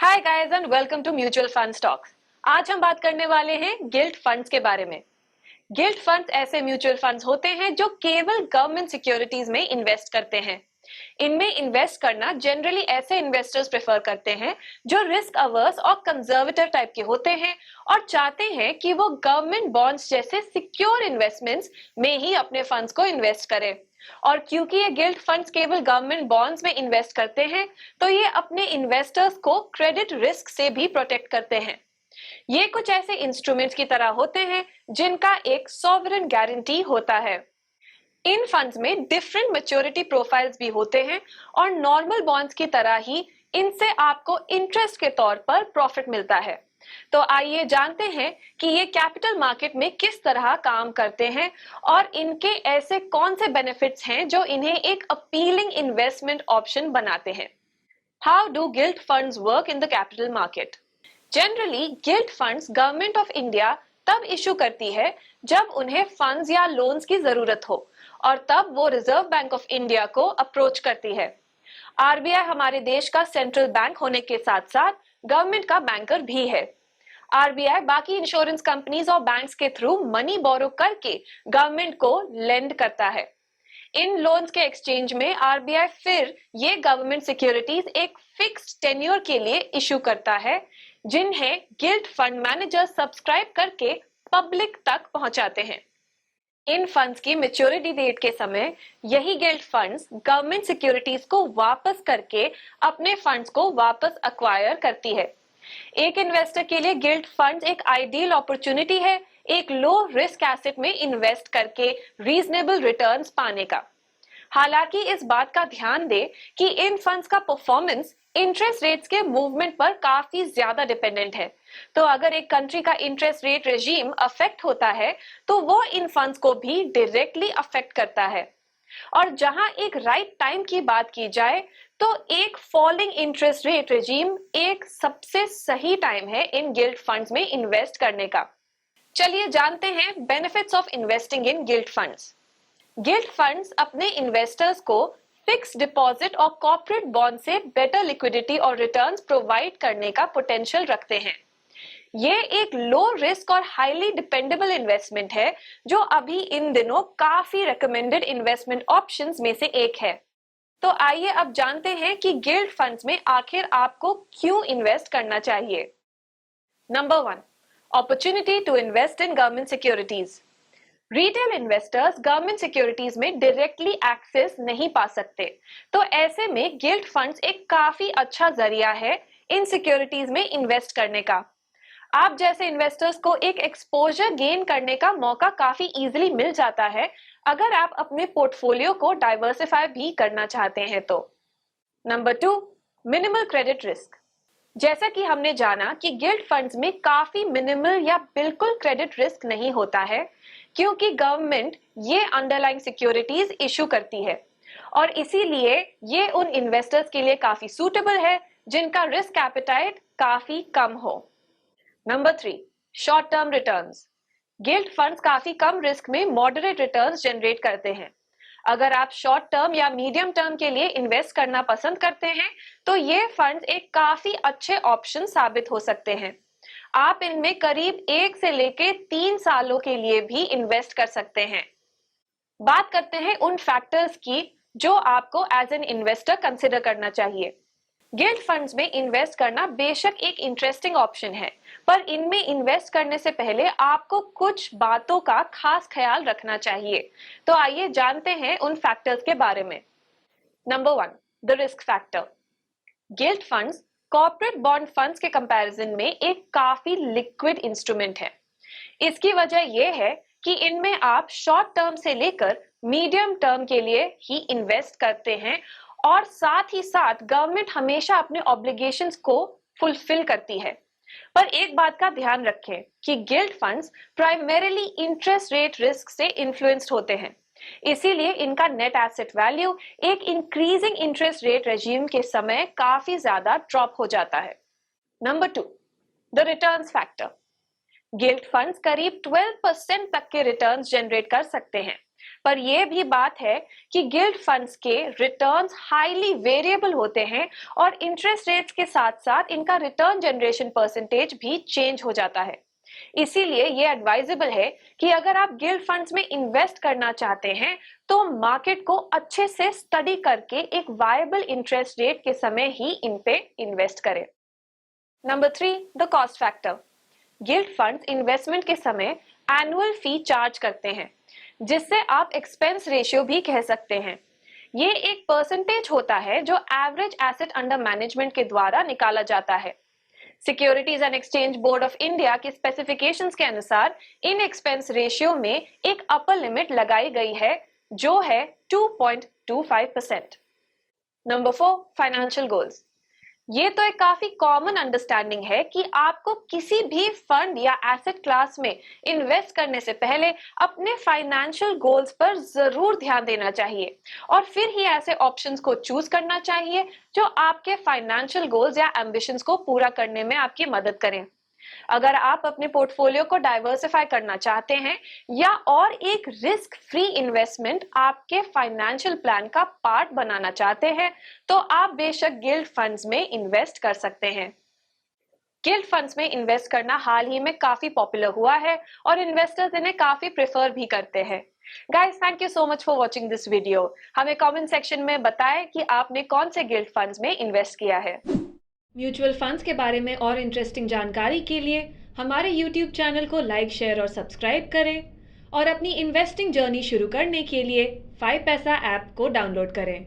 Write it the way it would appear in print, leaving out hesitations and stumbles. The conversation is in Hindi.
Hi guys and welcome to mutual fund stocks. आज हम बात करने वाले हैं गिल्ट फंड्स के बारे में। गिल्ट फंड्स ऐसे म्यूचुअल फंड्स होते हैं जो केवल गवर्नमेंट सिक्योरिटीज में इन्वेस्ट करते हैं। इनमें इन्वेस्ट करना जनरली ऐसे इन्वेस्टर्स प्रेफर करते हैं जो रिस्क अवर्स और कंजर्वेटिव टाइप के होते हैं और चाहते हैं कि वो गवर्नमेंट बॉन्ड्स जैसे सिक्योर इन्वेस्टमेंट्स में ही अपने फंड्स को इन्वेस्ट करें। और क्योंकि ये गिल्ट फंड्स केवल गवर्नमेंट बॉन्ड्स में इन्वेस्ट करते हैं तो ये अपने इन्वेस्टर्स को क्रेडिट रिस्क से भी प्रोटेक्ट करते हैं। ये कुछ ऐसे इंस्ट्रूमेंट्स की तरह होते हैं जिनका एक सॉवरेन गारंटी होता है। इन फंड्स में डिफरेंट मैच्योरिटी प्रोफाइल्स भी होते हैं और नॉर्मल बॉन्ड्स की तरह ही इनसे आपको इंटरेस्ट के तौर पर प्रॉफिट मिलता है। तो आइए जानते हैं कि ये कैपिटल मार्केट में किस तरह काम करते हैं और इनके ऐसे कौन से बेनिफिट्स हैं जो इन्हें एक अपीलिंग इन्वेस्टमेंट ऑप्शन बनाते हैं। How do guilt funds work in the capital market? Generally guilt funds government of India तब इशू करती है जब उन्हें फंड्स या लोन्स की जरूरत हो और तब वो रिजर्व बैंक ऑफ इंडिया को अप्रोच करती है। आरबीआई हमारे देश का सेंट्रल बैंक होने के साथ साथ गवर्नमेंट का बैंकर भी है। आरबीआई बाकी इंश्योरेंस कंपनीज और बैंक्स के थ्रू मनी बोरो करके गवर्नमेंट को लेंड करता है। इन लोन्स के एक्सचेंज में आरबीआई फिर ये गवर्नमेंट सिक्योरिटीज एक फिक्स्ड टेन्योर के लिए इशू करता है जिन्हें गिल्ट फंड मैनेजर सब्सक्राइब करके पब्लिक तक पहुंचाते हैं। इन फंड्स की मैच्योरिटी डेट के समय यही गिल्ट फंड्स गवर्नमेंट सिक्योरिटीज को वापस करके अपने फंड्स को वापस अक्वायर करती है। एक इन्वेस्टर के लिए गिल्ट फंड्स एक आइडियल अपॉर्चुनिटी है एक लो रिस्क एसेट में इन्वेस्ट करके रीजनेबल रिटर्न्स पाने का। हालांकि इस बात का ध्यान दें कि इन फंड्स का परफॉर्मेंस इंटरेस्ट रेट्स के मूवमेंट पर काफी ज्यादा डिपेंडेंट है। तो अगर एक कंट्री का इंटरेस्ट रेट रेजिम अफेक्ट होता है तो वो इन फंड्स को भी डायरेक्टली अफेक्ट करता है। और जहां एक राइट टाइम की बात की जाए तो एक फॉलिंग इंटरेस्ट रेट रेजिम एक सबसे सही टाइम है इन गिल्ट फंड्स में इन्वेस्ट करने का। चलिए जानते हैं benefits of investing in guilt funds. Guilt funds अपने इन्वेस्टर्स को फिक्स डिपॉजिट और कॉर्पोरेट बॉन्ड से बेटर लिक्विडिटी और रिटर्न्स प्रोवाइड करने का पोटेंशियल रखते हैं। ये एक लो रिस्क और हाईली डिपेंडेबल इन्वेस्टमेंट है जो अभी इन दिनों काफी रिकमेंडेड इन्वेस्टमेंट ऑप्शंस में से एक है। तो आइए अब जानते हैं कि गिल्ट फंड्स में आखिर आपको क्यों इन्वेस्ट करना चाहिए। Number 1, opportunity to invest in government securities. Retail investors government securities में डायरेक्टली एक्सेस नहीं पा सकते, तो ऐसे में गिल्ट फंड्स एक काफी अच्छा जरिया है इन सिक्योरिटीज में इन्वेस्ट करने का। आप जैसे इन्वेस्टर्स को एक एक्सपोजर गेन करने का मौका काफी इजीली मिल जाता है अगर आप अपने पोर्टफोलियो को डाइवर्सिफाई भी करना चाहते हैं तो। Number 2, minimal credit risk. जैसा कि हमने जाना कि गिल्ट फंड्स में काफी मिनिमल या बिल्कुल क्रेडिट रिस्क नहीं होता है क्योंकि गवर्नमेंट ये अंडरलाइंग सिक्योरिटीज इशू करती है और इसीलिए ये उन इन्वेस्टर्स के लिए काफी सूटेबल है जिनका रिस्क एपेटाइट काफी कम हो। Number 3, short term returns. Guilt funds काफी कम रिस्क में मॉडरेट रिटर्न्स जनरेट करते हैं। अगर आप शॉर्ट टर्म या मीडियम टर्म के लिए इन्वेस्ट करना पसंद करते हैं तो ये फंड्स एक काफी अच्छे ऑप्शन साबित हो सकते हैं। आप इनमें करीब 1 से लेकर 3 सालों के लिए भी इन्वेस्ट कर सकते हैं। बात करते हैं उन फैक्टर्स की जो आपको एज एन इन्वेस्टर कंसिडर करना चाहिए। गिल्ट फंड्स में इन्वेस्ट करना बेशक एक इंटरेस्टिंग ऑप्शन है, पर इनमें इन्वेस्ट करने से पहले आपको कुछ बातों का खास ख्याल रखना चाहिए। तो आइए जानते हैं उन फैक्टर्स के बारे में। Number 1, the risk factor. Guilt funds corporate bond funds के कंपैरिजन में एक काफी लिक्विड इंस्ट्रूमेंट है। इसकी वजह यह है कि इनमें आप शॉर्ट टर्म से लेकर मीडियम टर्म के लिए ही इन्वेस्ट करते हैं और साथ ही साथ गवर्नमेंट हमेशा अपने ऑब्लिगेशंस को फुलफिल करती है। पर एक बात का ध्यान रखें कि guilt funds primarily interest rate risk से इन्फ्लुएंस्ड होते हैं, इसीलिए इनका नेट एसेट वैल्यू एक इंक्रीजिंग इंटरेस्ट रेट रेजिम के समय काफी ज्यादा ड्रॉप हो जाता है। Number 2, the returns factor. Guilt funds करीब 12% तक के रिटर्न्स जनरेट कर सकते हैं, पर यह भी बात है कि गिल्ड फंड्स के रिटर्न्स हाईली वेरिएबल होते हैं और इंटरेस्ट रेट्स के साथ साथ इनका रिटर्न जनरेशन परसेंटेज भी चेंज हो जाता है। इसीलिए ये एडवाइजेबल है कि अगर आप गिल्ड फंड्स में इन्वेस्ट करना चाहते हैं तो मार्केट को अच्छे से स्टडी करके एक वायबल इंटरेस्ट रेट के समय ही इन पे इन्वेस्ट करें। Number 3, the cost factor. Guild funds investment के समय एनुअल फी चार्ज करते हैं, जिससे आप एक्सपेंस रेशियो भी कह सकते हैं। ये एक परसेंटेज होता है जो एवरेज एसेट अंडर मैनेजमेंट के द्वारा निकाला जाता है। Securities and exchange board of India के स्पेसिफिकेशंस के अनुसार इन एक्सपेंस रेशियो में एक अपर लिमिट लगाई गई है जो है 2.25%। Number 4, financial goals. ये तो एक काफी कॉमन अंडरस्टैंडिंग है कि आपको किसी भी फंड या एसेट क्लास में इन्वेस्ट करने से पहले अपने फाइनेंशियल गोल्स पर जरूर ध्यान देना चाहिए और फिर ही ऐसे ऑप्शंस को चूज करना चाहिए जो आपके फाइनेंशियल गोल्स या एम्बिशंस को पूरा करने में आपकी मदद करें। अगर आप अपने पोर्टफोलियो को डाइवर्सिफाई करना चाहते हैं या और एक रिस्क फ्री इन्वेस्टमेंट आपके फाइनेंशियल प्लान का पार्ट बनाना चाहते हैं तो आप बेशक गिल्ड फंड्स में इन्वेस्ट कर सकते हैं। गिल्ड फंड्स में इन्वेस्ट करना हाल ही में काफी पॉपुलर हुआ है और इन्वेस्टर्स इन्हें काफी प्रेफर भी करते हैं। Guys, thank you so much for watching this video. हमें कमेंट सेक्शन में बताएं कि आपने कौन से गिल्ड फंड्स में इन्वेस्ट किया है। म्यूचुअल फंड्स के बारे में और इंटरेस्टिंग जानकारी के लिए हमारे YouTube चैनल को लाइक, शेयर और सब्सक्राइब करें और अपनी इन्वेस्टिंग जर्नी शुरू करने के लिए 5पैसा ऐप को डाउनलोड करें।